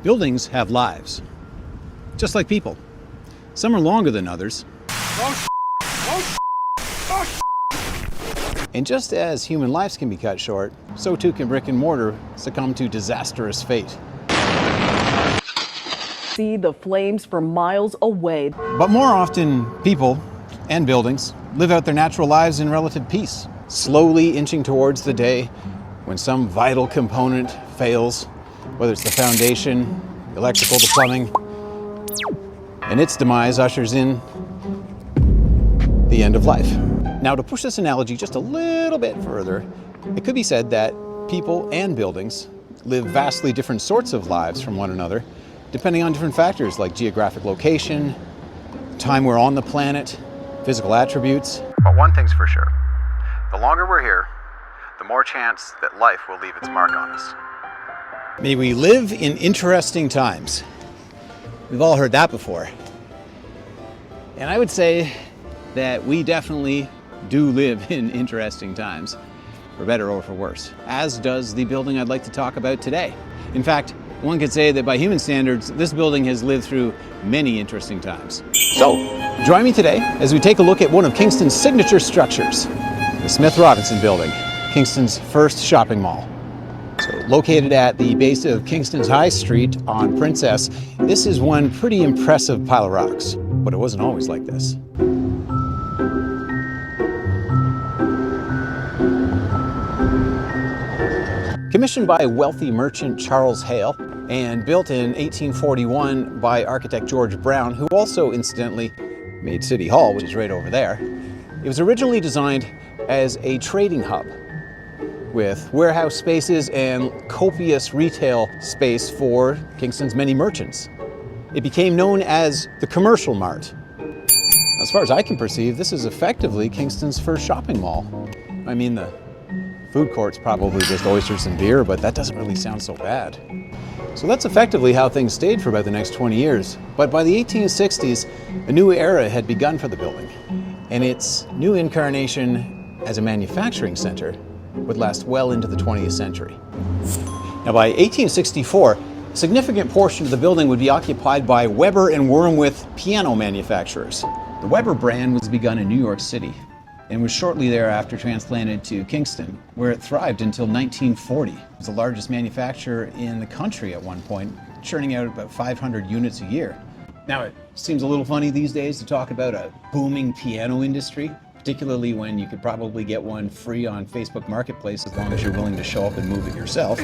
Buildings have lives, just like people. Some are longer than others. And just as human lives can be cut short, so too can brick and mortar succumb to disastrous fate. See the flames for miles away. But more often, people and buildings live out their natural lives in relative peace, slowly inching towards the day when some vital component fails, whether it's the foundation, the electrical, the plumbing, and its demise ushers in the end of life. Now, to push this analogy just a little bit further, it could be said that people and buildings live vastly different sorts of lives from one another, depending on different factors like geographic location, time we're on the planet, physical attributes. But one thing's for sure, the longer we're here, the more chance that life will leave its mark on us. May we live in interesting times. We've all heard that before. And I would say that we definitely do live in interesting times, for better or for worse, as does the building I'd like to talk about today. In fact, one could say that by human standards, this building has lived through many interesting times. So, join me today as we take a look at one of Kingston's signature structures, the Smith Robinson Building, Kingston's first shopping mall. So, located at the base of Kingston's High Street on Princess, this is one pretty impressive pile of rocks, but it wasn't always like this. Commissioned by wealthy merchant Charles Hale and built in 1841 by architect George Brown, who also incidentally made City Hall, which is right over there, it was originally designed as a trading hub with warehouse spaces and copious retail space for Kingston's many merchants. It became known as the Commercial Mart. As far as I can perceive, this is effectively Kingston's first shopping mall. I mean, the food court's probably just oysters and beer, but that doesn't really sound so bad. So that's effectively how things stayed for about the next 20 years. But by the 1860s, a new era had begun for the building, and its new incarnation as a manufacturing center would last well into the 20th century. Now, by 1864, a significant portion of the building would be occupied by Weber and Wormwith piano manufacturers. The Weber brand was begun in New York City and was shortly thereafter transplanted to Kingston, where it thrived until 1940. It was the largest manufacturer in the country at one point, churning out about 500 units a year. Now, it seems a little funny these days to talk about a booming piano industry, particularly when you could probably get one free on Facebook Marketplace as long as you're willing to show up and move it yourself.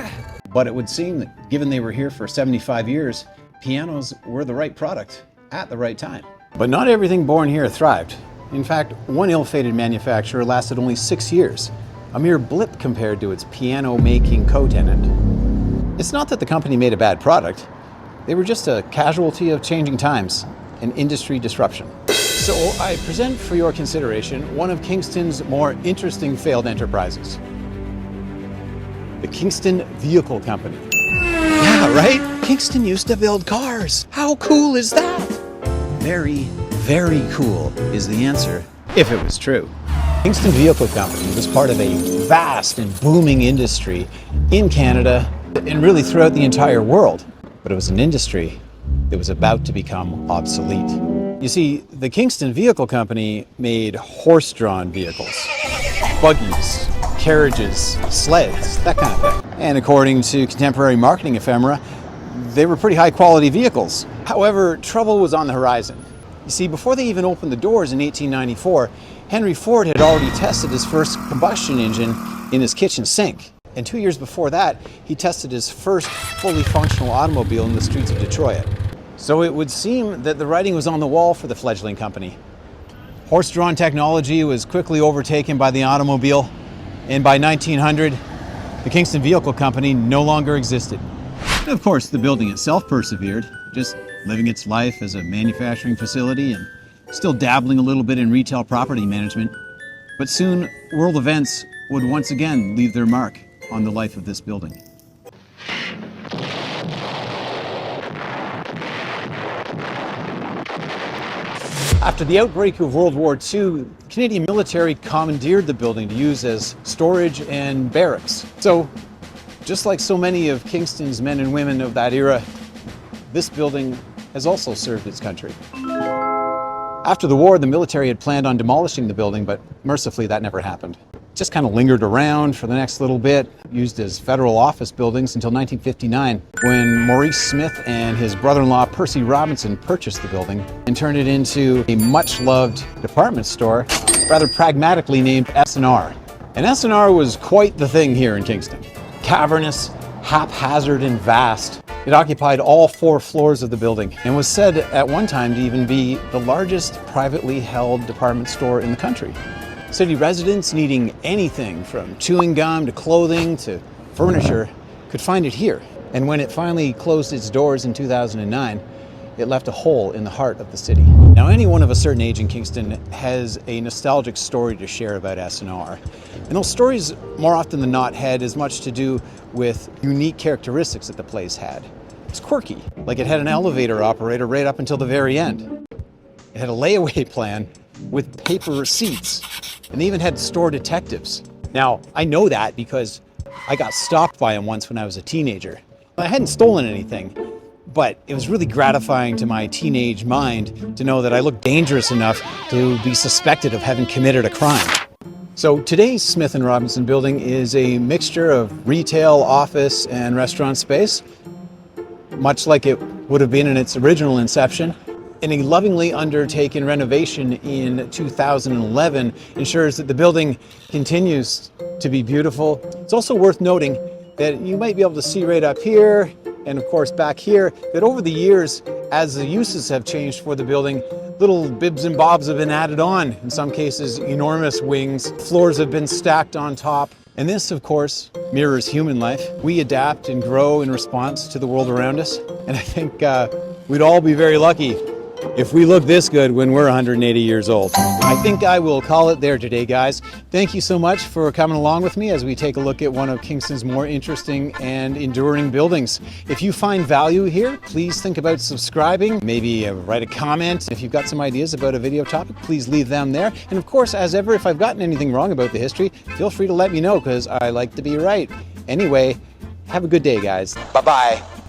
But it would seem that given they were here for 75 years, pianos were the right product at the right time. But not everything born here thrived. In fact, one ill-fated manufacturer lasted only 6 years, a mere blip compared to its piano-making co-tenant. It's not that the company made a bad product, they were just a casualty of changing times and industry disruption. So I present for your consideration one of Kingston's more interesting failed enterprises. The Kingston Vehicle Company. Yeah, right? Kingston used to build cars. How cool is that? Very, very cool is the answer, if it was true. Kingston Vehicle Company was part of a vast and booming industry in Canada and really throughout the entire world. But it was an industry that was about to become obsolete. You see, the Kingston Vehicle Company made horse-drawn vehicles, buggies, carriages, sleds, that kind of thing. And according to contemporary marketing ephemera, they were pretty high-quality vehicles. However, trouble was on the horizon. You see, before they even opened the doors in 1894, Henry Ford had already tested his first combustion engine in his kitchen sink. And 2 years before that, he tested his first fully functional automobile in the streets of Detroit. So it would seem that the writing was on the wall for the fledgling company. Horse-drawn technology was quickly overtaken by the automobile, and by 1900, the Kingston Vehicle Company no longer existed. Of course, the building itself persevered, just living its life as a manufacturing facility and still dabbling a little bit in retail property management. But soon, world events would once again leave their mark on the life of this building. After the outbreak of World War II, the Canadian military commandeered the building to use as storage and barracks. So, just like so many of Kingston's men and women of that era, this building has also served its country. After the war, the military had planned on demolishing the building, but mercifully that never happened. It just kind of lingered around for the next little bit, used as federal office buildings until 1959, when Maurice Smith and his brother-in-law Percy Robinson purchased the building and turned it into a much-loved department store, rather pragmatically named S&R. And S&R was quite the thing here in Kingston. Cavernous, haphazard, and vast. It occupied all 4 floors of the building and was said at one time to even be the largest privately held department store in the country. City residents needing anything from chewing gum to clothing to furniture could find it here. And when it finally closed its doors in 2009, it left a hole in the heart of the city. Now, anyone of a certain age in Kingston has a nostalgic story to share about S&R. And those stories, more often than not, had as much to do with unique characteristics that the place had. It's quirky, like it had an elevator operator right up until the very end. It had a layaway plan with paper receipts, and they even had store detectives. Now, I know that because I got stopped by them once when I was a teenager. I hadn't stolen anything, but it was really gratifying to my teenage mind to know that I looked dangerous enough to be suspected of having committed a crime. So today's Smith & Robinson building is a mixture of retail, office, and restaurant space, much like it would have been in its original inception. And a lovingly undertaken renovation in 2011 ensures that the building continues to be beautiful. It's also worth noting that you might be able to see right up here, and of course back here, that over the years, as the uses have changed for the building, little bibs and bobs have been added on. In some cases, enormous wings. Floors have been stacked on top. And this, of course, mirrors human life. We adapt and grow in response to the world around us. And I think we'd all be very lucky if we look this good when we're 180 years old. I think I will call it there today, guys. Thank you so much for coming along with me as we take a look at one of Kingston's more interesting and enduring buildings. If you find value here, please think about subscribing, maybe write a comment. If you've got some ideas about a video topic, please leave them there. And of course, as ever, if I've gotten anything wrong about the history, feel free to let me know because I like to be right. Anyway, have a good day, guys. Bye-bye.